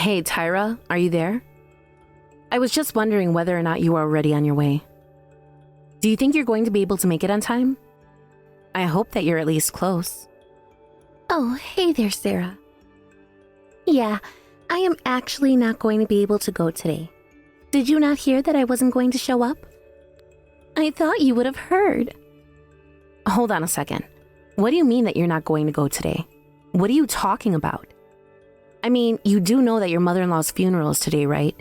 Hey, Tyra, are you there? I was just wondering whether or not you are already on your way. Do you think you're going to be able to make it on time? I hope that you're at least close. Oh, hey there, Sarah. Yeah, I am actually not going to be able to go today. Did you not hear that I wasn't going to show up? I thought you would have heard. Hold on a second. What do you mean that you're not going to go today? What are you talking about? I mean, you do know that your mother-in-law's funeral is today, right?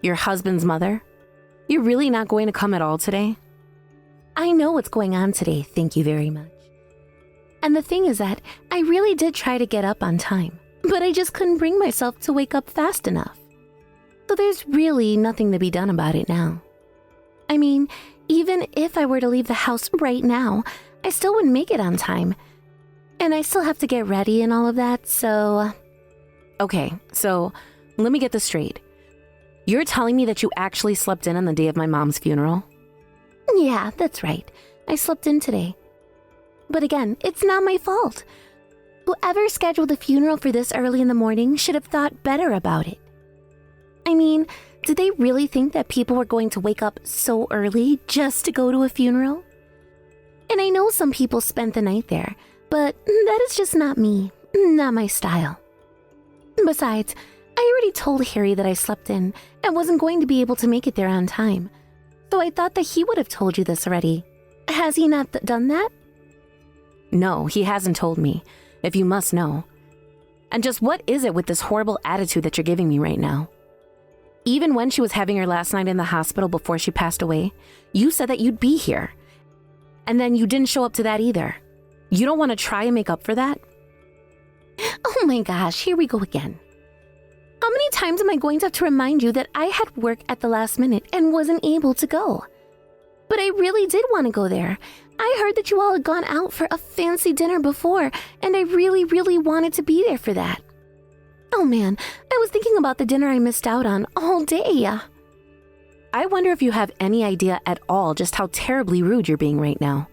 Your husband's mother? You're really not going to come at all today? I know what's going on today, thank you very much. And the thing is that I really did try to get up on time, but I just couldn't bring myself to wake up fast enough. So there's really nothing to be done about it now. I mean, even if I were to leave the house right now, I still wouldn't make it on time. And I still have to get ready and all of that, so... Okay, so let me get this straight. You're telling me that you actually slept in on the day of my mom's funeral? Yeah, that's right. I slept in today. But again, it's not my fault. Whoever scheduled the funeral for this early in the morning should have thought better about it. I mean, did they really think that people were going to wake up so early just to go to a funeral? And I know some people spent the night there, but that is just not me, not my style. Besides, I already told Harry that I slept in and wasn't going to be able to make it there on time. So I thought that he would have told you this already. Has he not done that? No, he hasn't told me, if you must know. And just what is it with this horrible attitude that you're giving me right now? Even when she was having her last night in the hospital before she passed away, you said that you'd be here. And then you didn't show up to that either. You don't want to try and make up for that? Oh my gosh, here we go again. How many times am I going to have to remind you that I had work at the last minute and wasn't able to go? But I really did want to go there. I heard that you all had gone out for a fancy dinner before, and I really, really wanted to be there for that. Oh man, I was thinking about the dinner I missed out on all day. I wonder if you have any idea at all just how terribly rude you're being right now.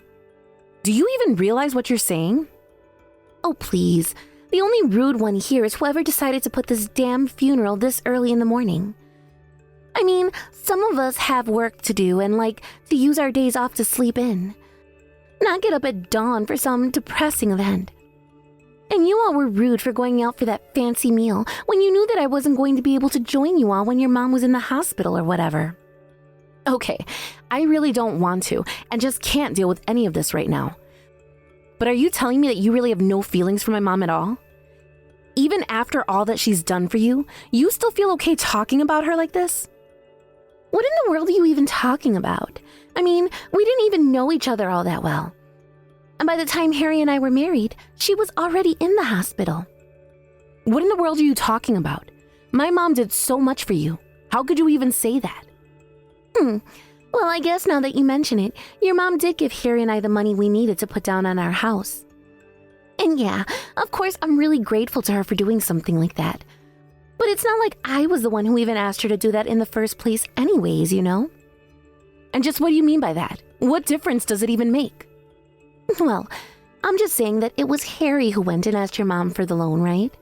Do you even realize what you're saying? Oh please, the only rude one here is whoever decided to put this damn funeral this early in the morning. I mean, some of us have work to do and like to use our days off to sleep in. Not get up at dawn for some depressing event. And you all were rude for going out for that fancy meal when you knew that I wasn't going to be able to join you all when your mom was in the hospital or whatever. Okay, I really don't want to and just can't deal with any of this right now. But are you telling me that you really have no feelings for my mom at all? Even after all that she's done for you, you still feel okay talking about her like this? What in the world are you even talking about? I mean, we didn't even know each other all that well. And by the time Harry and I were married, she was already in the hospital. What in the world are you talking about? My mom did so much for you. How could you even say that? Well, I guess now that you mention it, your mom did give Harry and I the money we needed to put down on our house. And yeah, of course, I'm really grateful to her for doing something like that. But it's not like I was the one who even asked her to do that in the first place anyways, you know? And just what do you mean by that? What difference does it even make? Well, I'm just saying that it was Harry who went and asked your mom for the loan, right?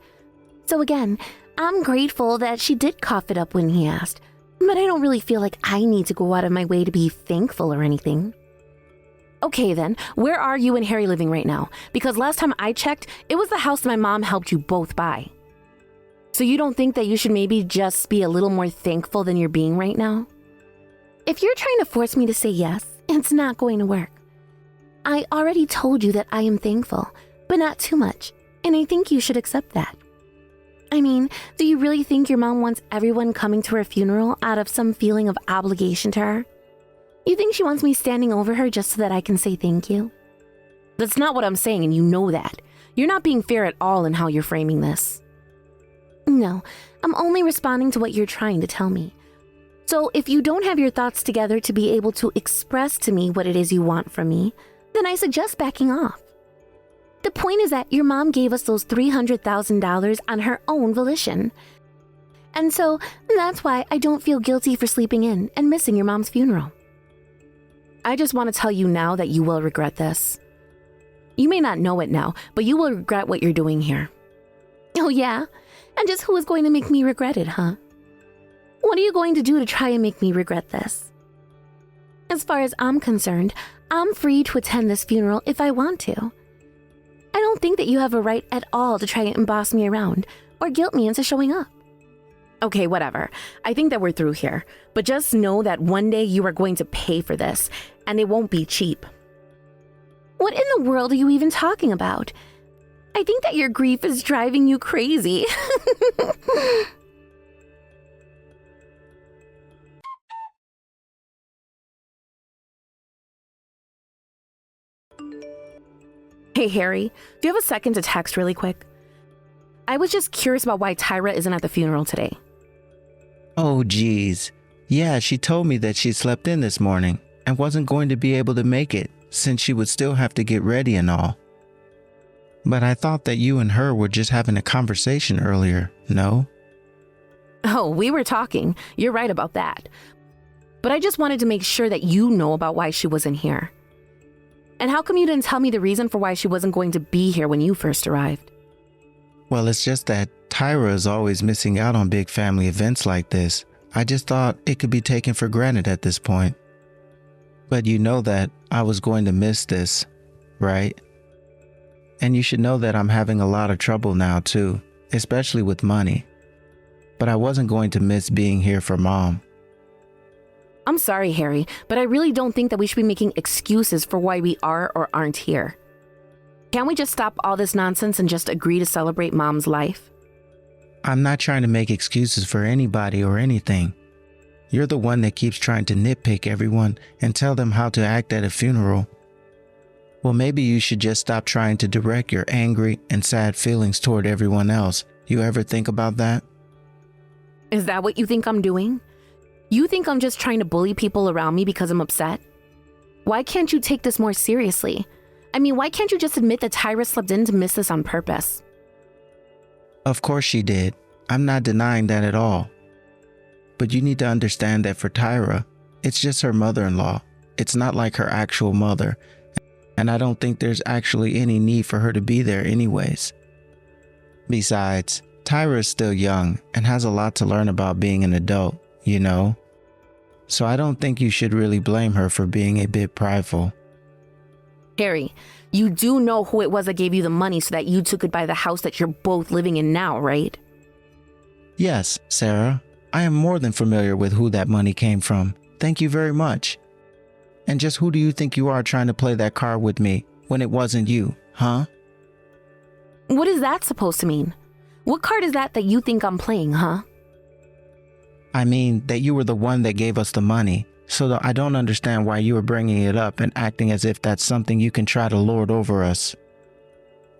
So again, I'm grateful that she did cough it up when he asked, but I don't really feel like I need to go out of my way to be thankful or anything. Okay then, where are you and Harry living right now? Because last time I checked, it was the house my mom helped you both buy. So you don't think that you should maybe just be a little more thankful than you're being right now? If you're trying to force me to say yes, it's not going to work. I already told you that I am thankful, but not too much, and I think you should accept that. I mean, do you really think your mom wants everyone coming to her funeral out of some feeling of obligation to her? You think she wants me standing over her just so that I can say thank you? That's not what I'm saying, and you know that. You're not being fair at all in how you're framing this. No, I'm only responding to what you're trying to tell me. So if you don't have your thoughts together to be able to express to me what it is you want from me, then I suggest backing off. The point is that your mom gave us those $300,000 on her own volition. And so that's why I don't feel guilty for sleeping in and missing your mom's funeral. I just want to tell you now that you will regret this. You may not know it now, but you will regret what you're doing here. Oh, yeah? And just who is going to make me regret it, huh? What are you going to do to try and make me regret this? As far as I'm concerned, I'm free to attend this funeral if I want to. I don't think that you have a right at all to try and boss me around or guilt me into showing up. Okay, whatever. I think that we're through here. But just know that one day you are going to pay for this, and it won't be cheap. What in the world are you even talking about? I think that your grief is driving you crazy. Hey, Harry, do you have a second to text really quick? I was just curious about why Tyra isn't at the funeral today. Oh, geez. Yeah, she told me that she slept in this morning and wasn't going to be able to make it since she would still have to get ready and all. But I thought that you and her were just having a conversation earlier, no? Oh, we were talking. You're right about that. But I just wanted to make sure that you know about why she wasn't here. And how come you didn't tell me the reason for why she wasn't going to be here when you first arrived? Well, it's just that Tyra is always missing out on big family events like this. I just thought it could be taken for granted at this point. But you know that I was going to miss this, right? And you should know that I'm having a lot of trouble now too, especially with money. But I wasn't going to miss being here for Mom. I'm sorry, Harry, but I really don't think that we should be making excuses for why we are or aren't here. Can't we just stop all this nonsense and just agree to celebrate Mom's life? I'm not trying to make excuses for anybody or anything. You're the one that keeps trying to nitpick everyone and tell them how to act at a funeral. Well, maybe you should just stop trying to direct your angry and sad feelings toward everyone else. You ever think about that? Is that what you think I'm doing? You think I'm just trying to bully people around me because I'm upset? Why can't you take this more seriously? I mean, why can't you just admit that Tyra slept in to miss this on purpose? Of course she did. I'm not denying that at all. But you need to understand that for Tyra, it's just her mother-in-law. It's not like her actual mother. And I don't think there's actually any need for her to be there anyways. Besides, Tyra is still young and has a lot to learn about being an adult, you know? So I don't think you should really blame her for being a bit prideful. Harry, you do know who it was that gave you the money so that you two could buy the house that you're both living in now, right? Yes, Sarah. I am more than familiar with who that money came from. Thank you very much. And just who do you think you are trying to play that card with me when it wasn't you, huh? What is that supposed to mean? What card is that you think I'm playing, huh? I mean that you were the one that gave us the money, so that I don't understand why you were bringing it up and acting as if that's something you can try to lord over us.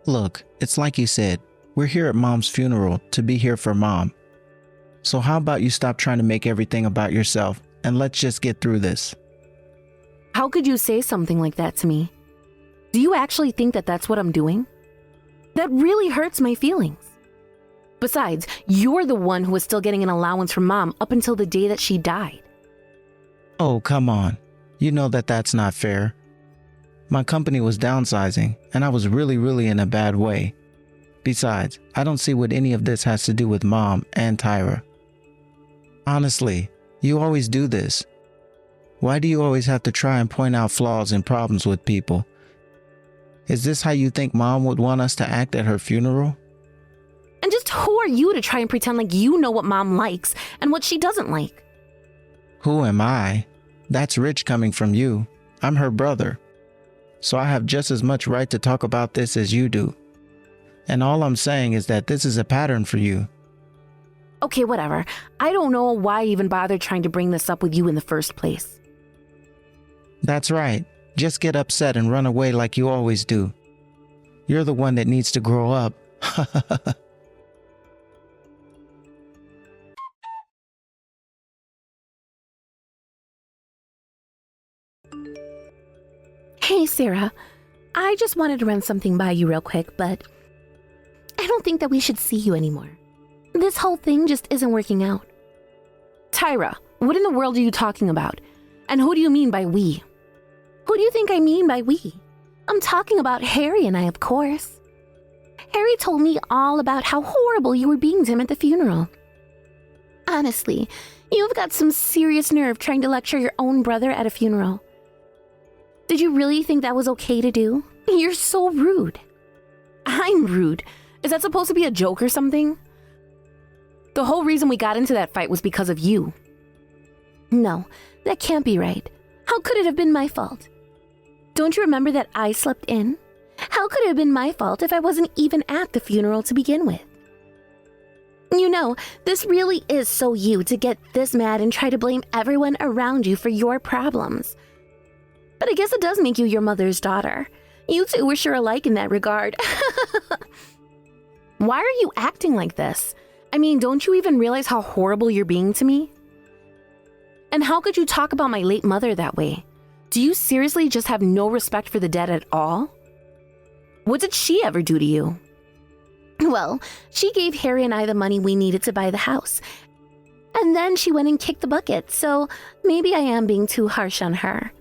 Look, it's like you said, we're here at Mom's funeral to be here for Mom. So how about you stop trying to make everything about yourself and let's just get through this. How could you say something like that to me? Do you actually think that that's what I'm doing? That really hurts my feelings. Besides, you're the one who was still getting an allowance from Mom up until the day that she died. Oh, come on. You know that that's not fair. My company was downsizing and I was really in a bad way. Besides, I don't see what any of this has to do with Mom and Tyra. Honestly, you always do this. Why do you always have to try and point out flaws and problems with people? Is this how you think Mom would want us to act at her funeral? And just who are you to try and pretend like you know what Mom likes and what she doesn't like? Who am I? That's rich coming from you. I'm her brother. So I have just as much right to talk about this as you do. And all I'm saying is that this is a pattern for you. Okay, whatever. I don't know why I even bothered trying to bring this up with you in the first place. That's right. Just get upset and run away like you always do. You're the one that needs to grow up. Hey, Sarah. I just wanted to run something by you real quick, but I don't think that we should see you anymore. This whole thing just isn't working out. Tyra, what in the world are you talking about? And who do you mean by we? Who do you think I mean by we? I'm talking about Harry and I, of course. Harry told me all about how horrible you were being to him at the funeral. Honestly, you've got some serious nerve trying to lecture your own brother at a funeral. Did you really think that was okay to do? You're so rude. I'm rude. Is that supposed to be a joke or something? The whole reason we got into that fight was because of you. No, that can't be right. How could it have been my fault? Don't you remember that I slept in? How could it have been my fault if I wasn't even at the funeral to begin with? You know, this really is so you to get this mad and try to blame everyone around you for your problems. But I guess it does make you your mother's daughter. You two were sure alike in that regard. Why are you acting like this? I mean, don't you even realize how horrible you're being to me? And how could you talk about my late mother that way? Do you seriously just have no respect for the dead at all? What did she ever do to you? Well, she gave Harry and I the money we needed to buy the house. And then she went and kicked the bucket, so maybe I am being too harsh on her.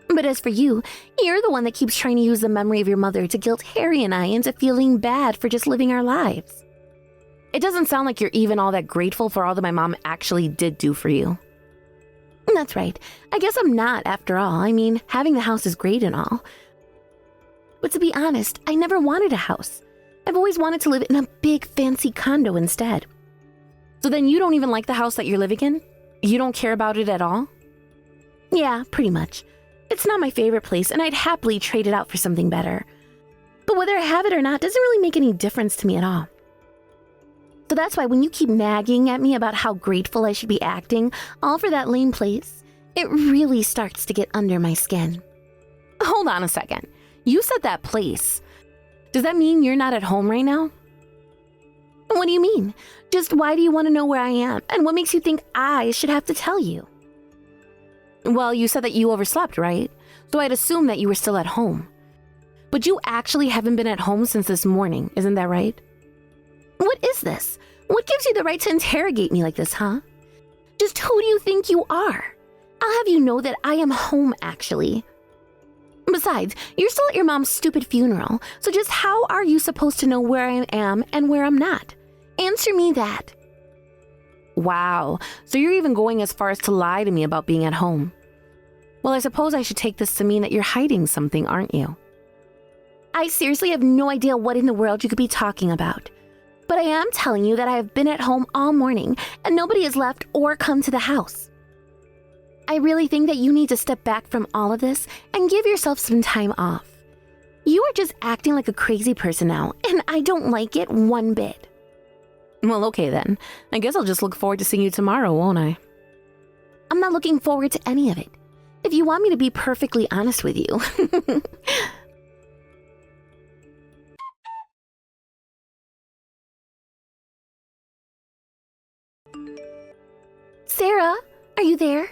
But as for you, you're the one that keeps trying to use the memory of your mother to guilt Harry and I into feeling bad for just living our lives. It doesn't sound like you're even all that grateful for all that my mom actually did do for you. That's right. I guess I'm not, after all. I mean, having the house is great and all. But to be honest, I never wanted a house. I've always wanted to live in a big, fancy condo instead. So then you don't even like the house that you're living in? You don't care about it at all? Yeah, pretty much. It's not my favorite place, and I'd happily trade it out for something better. But whether I have it or not doesn't really make any difference to me at all. So that's why when you keep nagging at me about how grateful I should be acting, all for that lame place, it really starts to get under my skin. Hold on a second. You said that place. Does that mean you're not at home right now? What do you mean? Just why do you want to know where I am, and what makes you think I should have to tell you? Well, you said that you overslept, right? So I'd assume that you were still at home. But you actually haven't been at home since this morning, isn't that right? What is this? What gives you the right to interrogate me like this, huh? Just who do you think you are? I'll have you know that I am home, actually. Besides, you're still at your mom's stupid funeral, so just how are you supposed to know where I am and where I'm not? Answer me that. Wow, so you're even going as far as to lie to me about being at home. Well, I suppose I should take this to mean that you're hiding something, aren't you? I seriously have no idea what in the world you could be talking about. But I am telling you that I have been at home all morning and nobody has left or come to the house. I really think that you need to step back from all of this and give yourself some time off. You are just acting like a crazy person now, and I don't like it one bit. Well, okay then. I guess I'll just look forward to seeing you tomorrow, won't I? I'm not looking forward to any of it. If you want me to be perfectly honest with you. Sarah, are you there?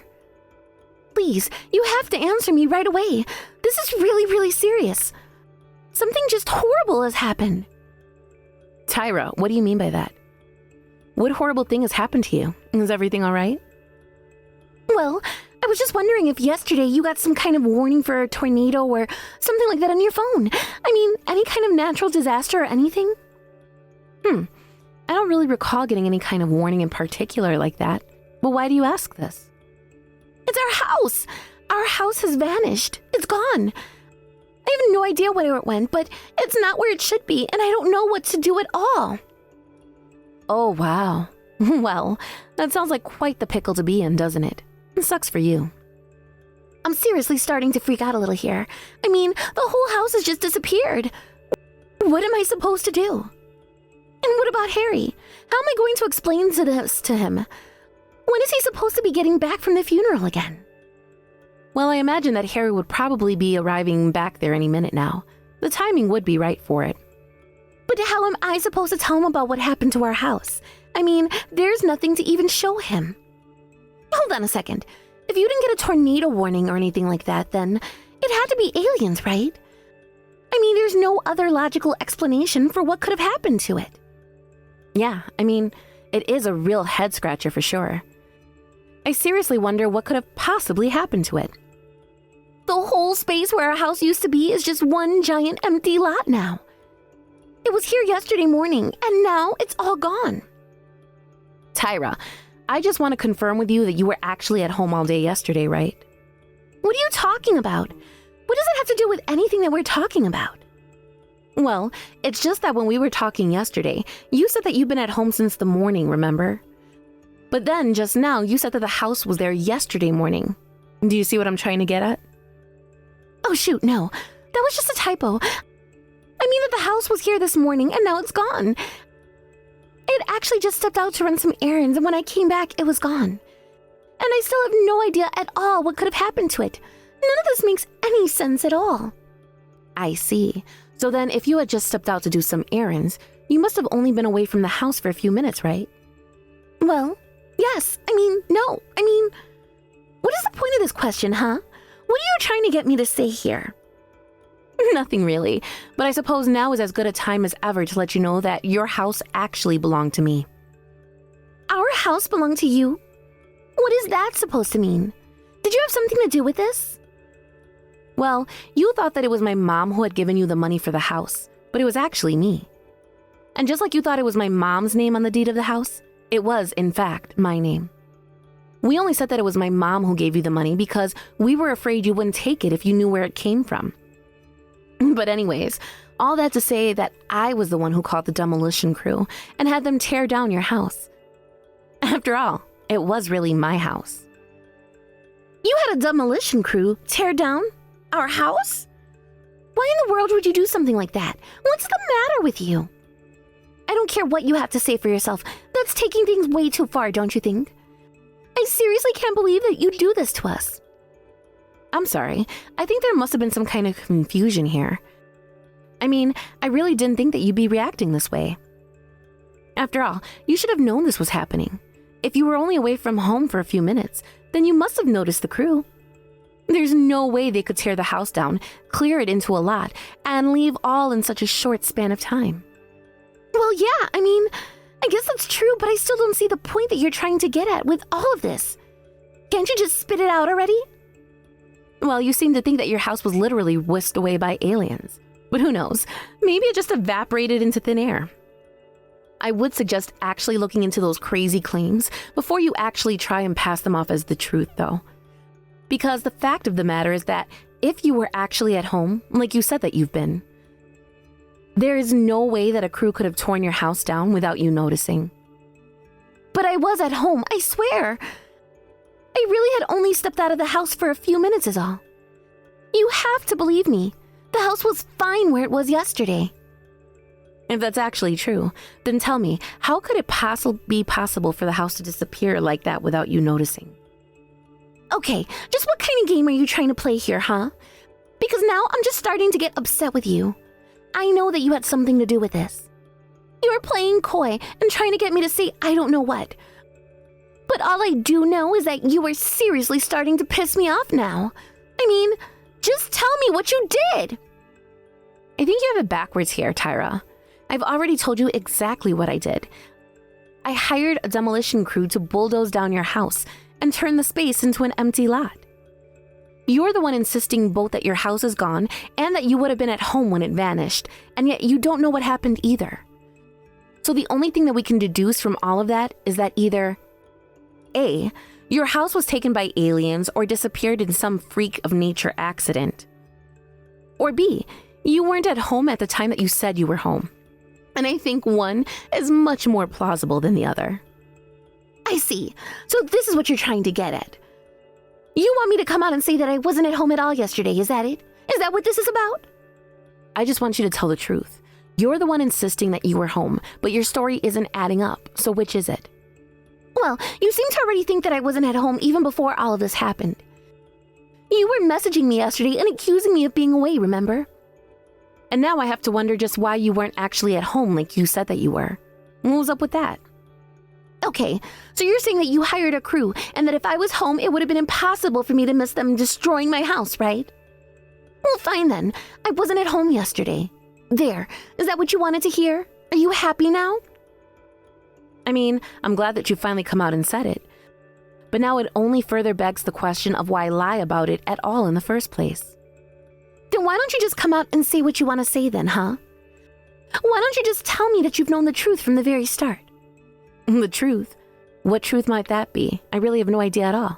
Please, you have to answer me right away. This is really, really serious. Something just horrible has happened. Tyra, what do you mean by that? What horrible thing has happened to you? Is everything all right? Well, I was just wondering if yesterday you got some kind of warning for a tornado or something like that on your phone. I mean, any kind of natural disaster or anything? I don't really recall getting any kind of warning in particular like that. But why do you ask this? It's our house! Our house has vanished. It's gone. I have no idea where it went, but it's not where it should be, and I don't know what to do at all. Oh, wow. Well, that sounds like quite the pickle to be in, doesn't it? It sucks for you. I'm seriously starting to freak out a little here. I mean, the whole house has just disappeared. What am I supposed to do? And what about Harry? How am I going to explain this to him? When is he supposed to be getting back from the funeral again? Well, I imagine that Harry would probably be arriving back there any minute now. The timing would be right for it. But how am I supposed to tell him about what happened to our house? I mean, there's nothing to even show him. Hold on a second. If you didn't get a tornado warning or anything like that, then it had to be aliens, right? I mean, there's no other logical explanation for what could have happened to it. Yeah, I mean, it is a real head-scratcher for sure. I seriously wonder what could have possibly happened to it. The whole space where our house used to be is just one giant empty lot now. It was here yesterday morning, and now it's all gone. Tyra, I just want to confirm with you that you were actually at home all day yesterday, right? What are you talking about? What does it have to do with anything that we're talking about? Well, it's just that when we were talking yesterday, you said that you've been at home since the morning, remember? But then, just now, you said that the house was there yesterday morning. Do you see what I'm trying to get at? Oh shoot, no. That was just a typo. I mean that the house was here this morning and now it's gone. It actually just stepped out to run some errands, and when I came back, it was gone. And I still have no idea at all what could have happened to it. None of this makes any sense at all. I see. So then, if you had just stepped out to do some errands, you must have only been away from the house for a few minutes, right? Well, yes. No. What is the point of this question, huh? What are you trying to get me to say here? Nothing really, but I suppose now is as good a time as ever to let you know that your house actually belonged to me. Our house belonged to you? What is that supposed to mean? Did you have something to do with this? Well, you thought that it was my mom who had given you the money for the house, but it was actually me. And just like you thought it was my mom's name on the deed of the house, it was, in fact, my name. We only said that it was my mom who gave you the money because we were afraid you wouldn't take it if you knew where it came from. But anyways, all that to say that I was the one who called the demolition crew and had them tear down your house. After all, it was really my house. You had a demolition crew tear down our house? Why in the world would you do something like that? What's the matter with you? I don't care what you have to say for yourself. That's taking things way too far, don't you think? I seriously can't believe that you'd do this to us. I'm sorry. I think there must have been some kind of confusion here. I really didn't think that you'd be reacting this way. After all, you should have known this was happening. If you were only away from home for a few minutes, then you must have noticed the crew. There's no way they could tear the house down, clear it into a lot, and leave all in such a short span of time. Well, yeah, I guess that's true, but I still don't see the point that you're trying to get at with all of this. Can't you just spit it out already? Well, you seem to think that your house was literally whisked away by aliens. But who knows? Maybe it just evaporated into thin air. I would suggest actually looking into those crazy claims before you actually try and pass them off as the truth, though. Because the fact of the matter is that if you were actually at home, like you said that you've been, there is no way that a crew could have torn your house down without you noticing. But I was at home, I swear. I really had only stepped out of the house for a few minutes is all. You have to believe me. The house was fine where it was yesterday. If that's actually true, then tell me, how could it be possible for the house to disappear like that without you noticing? Okay, just what kind of game are you trying to play here, huh? Because now I'm just starting to get upset with you. I know that you had something to do with this. You were playing coy and trying to get me to say I don't know what. But all I do know is that you are seriously starting to piss me off now. Just tell me what you did. I think you have it backwards here, Tyra. I've already told you exactly what I did. I hired a demolition crew to bulldoze down your house and turn the space into an empty lot. You're the one insisting both that your house is gone and that you would have been at home when it vanished, and yet you don't know what happened either. So the only thing that we can deduce from all of that is that either A, your house was taken by aliens or disappeared in some freak of nature accident, or B, you weren't at home at the time that you said you were home. And I think one is much more plausible than the other. I see. So this is what you're trying to get at. You want me to come out and say that I wasn't at home at all yesterday, is that it? Is that what this is about? I just want you to tell the truth. You're the one insisting that you were home, but your story isn't adding up, so which is it? Well, you seem to already think that I wasn't at home even before all of this happened. You were messaging me yesterday and accusing me of being away, remember? And now I have to wonder just why you weren't actually at home like you said that you were. What was up with that? Okay, so you're saying that you hired a crew and that if I was home, it would have been impossible for me to miss them destroying my house, right? Well, fine then. I wasn't at home yesterday. There. Is that what you wanted to hear? Are you happy now? I'm glad that you finally come out and said it. But now it only further begs the question of why lie about it at all in the first place. Then why don't you just come out and say what you want to say then, huh? Why don't you just tell me that you've known the truth from the very start? The truth? What truth might that be? I really have no idea at all.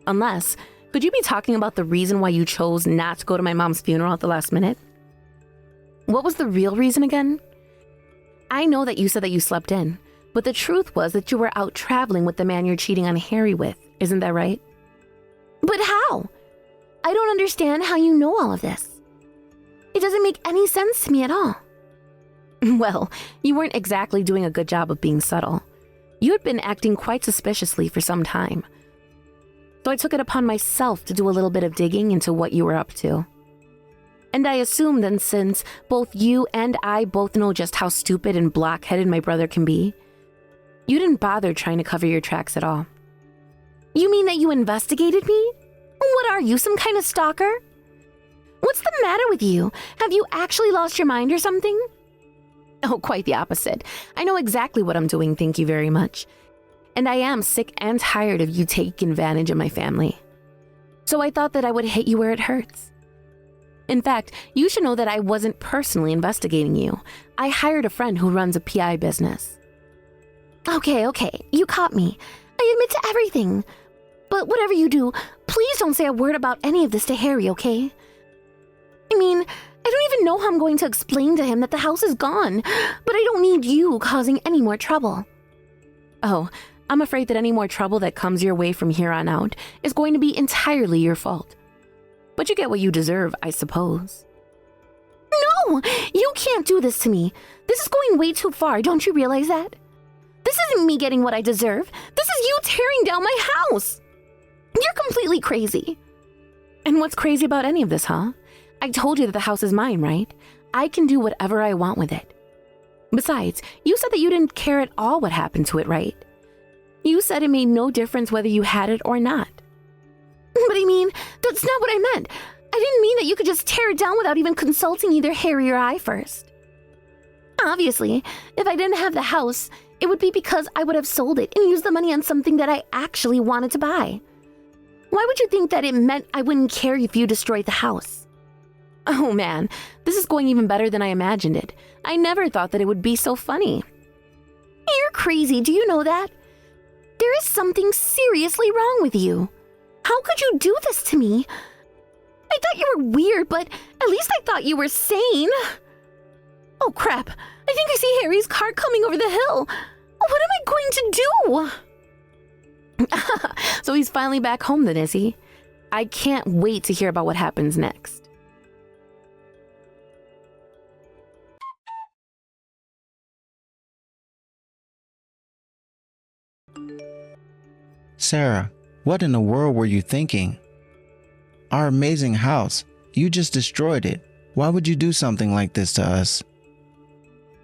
Unless, could you be talking about the reason why you chose not to go to my mom's funeral at the last minute? What was the real reason again? I know that you said that you slept in, but the truth was that you were out traveling with the man you're cheating on Harry with. Isn't that right? But how? I don't understand how you know all of this. It doesn't make any sense to me at all. Well, you weren't exactly doing a good job of being subtle. You had been acting quite suspiciously for some time. So I took it upon myself to do a little bit of digging into what you were up to. And I assumed then, since both you and I both know just how stupid and blockheaded my brother can be, you didn't bother trying to cover your tracks at all. You mean that you investigated me? What are you, some kind of stalker? What's the matter with you? Have you actually lost your mind or something? Oh, quite the opposite. I know exactly what I'm doing, thank you very much. And I am sick and tired of you taking advantage of my family. So I thought that I would hit you where it hurts. In fact, you should know that I wasn't personally investigating you. I hired a friend who runs a PI business. Okay, you caught me. I admit to everything. But whatever you do, please don't say a word about any of this to Harry, okay? I mean, I don't even know how I'm going to explain to him that the house is gone, but I don't need you causing any more trouble. Oh, I'm afraid that any more trouble that comes your way from here on out is going to be entirely your fault. But you get what you deserve, I suppose. No! You can't do this to me. This is going way too far, don't you realize that? This isn't me getting what I deserve. This is you tearing down my house. You're completely crazy. And what's crazy about any of this, huh? I told you that the house is mine, right? I can do whatever I want with it. Besides, you said that you didn't care at all what happened to it, right? You said it made no difference whether you had it or not. But I mean, that's not what I meant. I didn't mean that you could just tear it down without even consulting either Harry or I first. Obviously, if I didn't have the house, it would be because I would have sold it and used the money on something that I actually wanted to buy. Why would you think that it meant I wouldn't care if you destroyed the house? Oh man, this is going even better than I imagined it. I never thought that it would be so funny. You're crazy, do you know that? There is something seriously wrong with you. How could you do this to me? I thought you were weird, but at least I thought you were sane. Oh crap, I think I see Harry's car coming over the hill. What am I going to do? So he's finally back home then, is he? I can't wait to hear about what happens next. Sarah, what in the world were you thinking? Our amazing house, you just destroyed it. Why would you do something like this to us?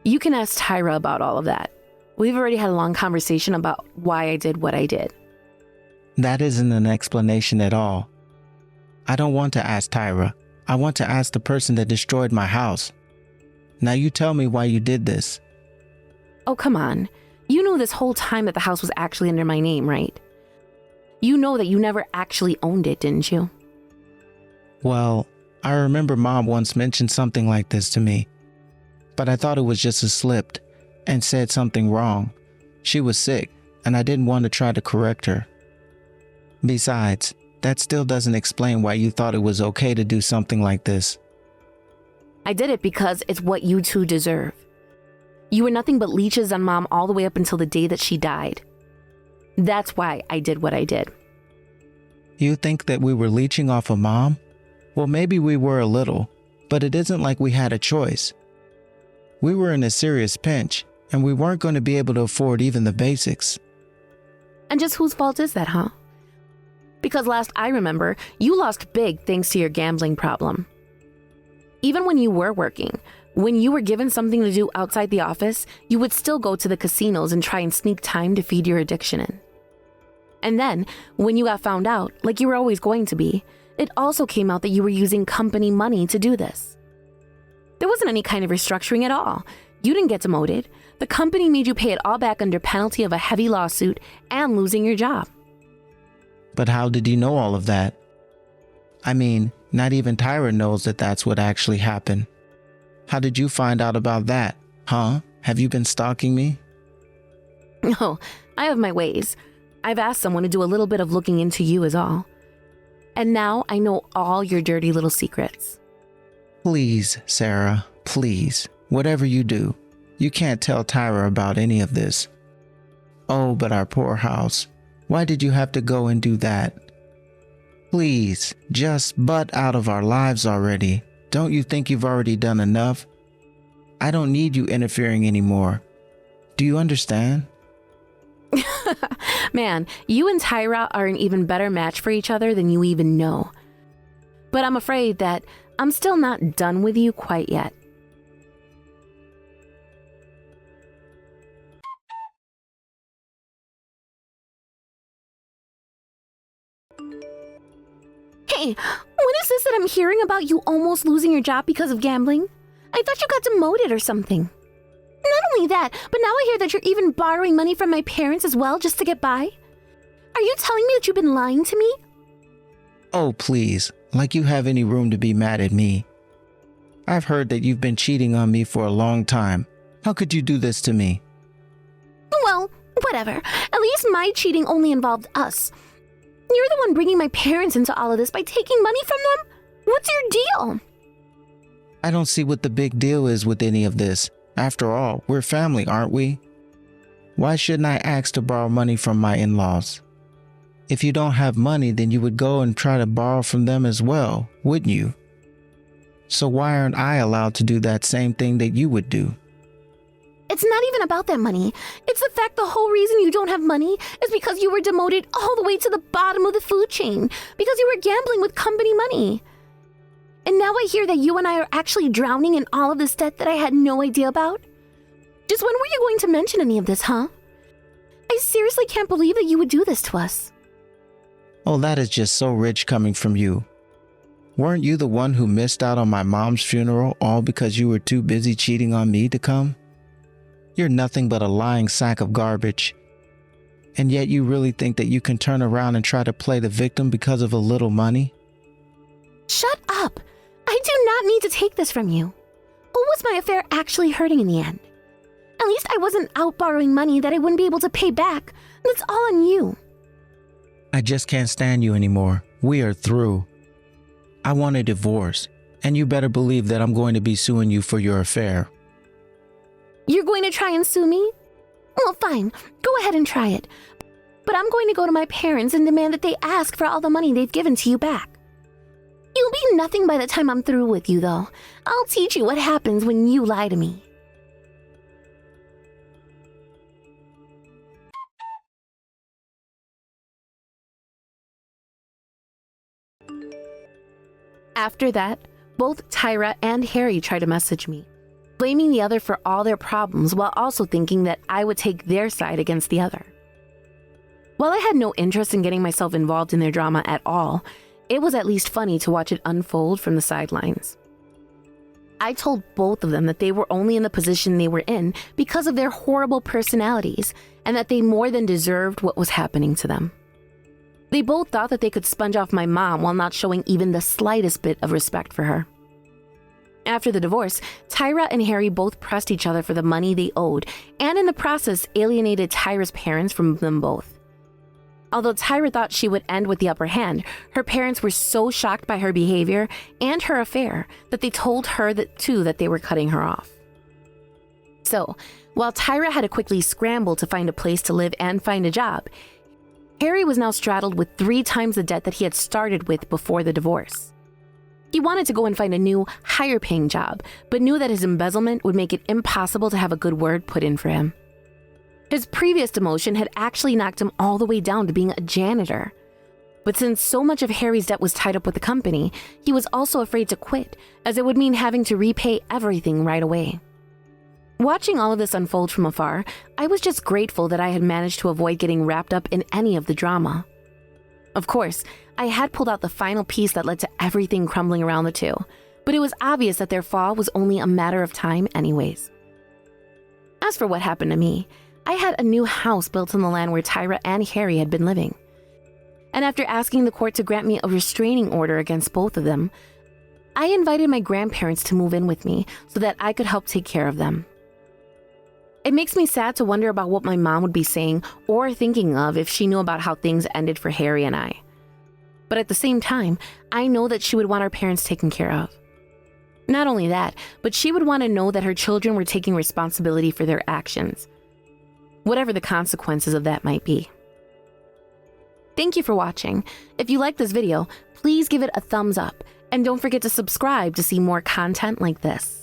You can ask Tyra about all of that. We've already had a long conversation about why I did what I did. That isn't an explanation at all. I don't want to ask Tyra. I want to ask the person that destroyed my house. Now you tell me why you did this. Oh, come on. You knew this whole time that the house was actually under my name, right? You know that you never actually owned it, didn't you? Well, I remember Mom once mentioned something like this to me, but I thought it was just a slip and said something wrong. She was sick, and I didn't want to try to correct her. Besides, that still doesn't explain why you thought it was okay to do something like this. I did it because it's what you two deserve. You were nothing but leeches on Mom all the way up until the day that she died. That's why I did what I did. You think that we were leeching off of Mom? Well, maybe we were a little, but it isn't like we had a choice. We were in a serious pinch, and we weren't going to be able to afford even the basics. And just whose fault is that, huh? Because last I remember, you lost big thanks to your gambling problem. Even when you were working, when you were given something to do outside the office, you would still go to the casinos and try and sneak time to feed your addiction in. And then, when you got found out, like you were always going to be, it also came out that you were using company money to do this. There wasn't any kind of restructuring at all. You didn't get demoted. The company made you pay it all back under penalty of a heavy lawsuit and losing your job. But how did you know all of that? I mean, not even Tyra knows that that's what actually happened. How did you find out about that? Huh? Have you been stalking me? Oh, I have my ways. I've asked someone to do a little bit of looking into you is all. And now I know all your dirty little secrets. Please, Sarah, please. Whatever you do, you can't tell Tyra about any of this. Oh, but our poor house. Why did you have to go and do that? Please, just butt out of our lives already. Don't you think you've already done enough? I don't need you interfering anymore. Do you understand? Man, you and Tyra are an even better match for each other than you even know. But I'm afraid that I'm still not done with you quite yet. Hey, what is this that I'm hearing about you almost losing your job because of gambling? I thought you got demoted or something. Not only that, but now I hear that you're even borrowing money from my parents as well just to get by. Are you telling me that you've been lying to me? Oh, please, like you have any room to be mad at me. I've heard that you've been cheating on me for a long time. How could you do this to me? Well, whatever. At least my cheating only involved us. You're the one bringing my parents into all of this by taking money from them? What's your deal? I don't see what the big deal is with any of this. After all, we're family, aren't we? Why shouldn't I ask to borrow money from my in-laws? If you don't have money, then you would go and try to borrow from them as well, wouldn't you? So why aren't I allowed to do that same thing that you would do? It's not even about that money. It's the fact the whole reason you don't have money is because you were demoted all the way to the bottom of the food chain because you were gambling with company money. And now I hear that you and I are actually drowning in all of this debt that I had no idea about. Just when were you going to mention any of this, huh? I seriously can't believe that you would do this to us. Oh, that is just so rich coming from you. Weren't you the one who missed out on my mom's funeral all because you were too busy cheating on me to come? You're nothing but a lying sack of garbage. And yet you really think that you can turn around and try to play the victim because of a little money? Shut up! I do not need to take this from you. Who was my affair actually hurting in the end? At least I wasn't out borrowing money that I wouldn't be able to pay back. That's all on you. I just can't stand you anymore. We are through. I want a divorce, and you better believe that I'm going to be suing you for your affair. You're going to try and sue me? Well, fine. Go ahead and try it. But I'm going to go to my parents and demand that they ask for all the money they've given to you back. You'll be nothing by the time I'm through with you, though. I'll teach you what happens when you lie to me. After that, both Tyra and Harry tried to message me, blaming the other for all their problems while also thinking that I would take their side against the other. While I had no interest in getting myself involved in their drama at all, it was at least funny to watch it unfold from the sidelines. I told both of them that they were only in the position they were in because of their horrible personalities and that they more than deserved what was happening to them. They both thought that they could sponge off my mom while not showing even the slightest bit of respect for her. After the divorce, Tyra and Harry both pressed each other for the money they owed and in the process alienated Tyra's parents from them both. Although Tyra thought she would end with the upper hand, her parents were so shocked by her behavior and her affair that they told her that they were cutting her off. So, while Tyra had to quickly scramble to find a place to live and find a job, Harry was now straddled with 3 times the debt that he had started with before the divorce. He wanted to go and find a new, higher-paying job, but knew that his embezzlement would make it impossible to have a good word put in for him. His previous demotion had actually knocked him all the way down to being a janitor. But since so much of Harry's debt was tied up with the company, he was also afraid to quit, as it would mean having to repay everything right away. Watching all of this unfold from afar, I was just grateful that I had managed to avoid getting wrapped up in any of the drama. Of course, I had pulled out the final piece that led to everything crumbling around the two, but it was obvious that their fall was only a matter of time anyways. As for what happened to me, I had a new house built on the land where Tyra and Harry had been living. And after asking the court to grant me a restraining order against both of them, I invited my grandparents to move in with me so that I could help take care of them. It makes me sad to wonder about what my mom would be saying or thinking of if she knew about how things ended for Harry and I. But at the same time, I know that she would want our parents taken care of. Not only that, but she would want to know that her children were taking responsibility for their actions, whatever the consequences of that might be. Thank you for watching. If you like this video, please give it a thumbs up and don't forget to subscribe to see more content like this.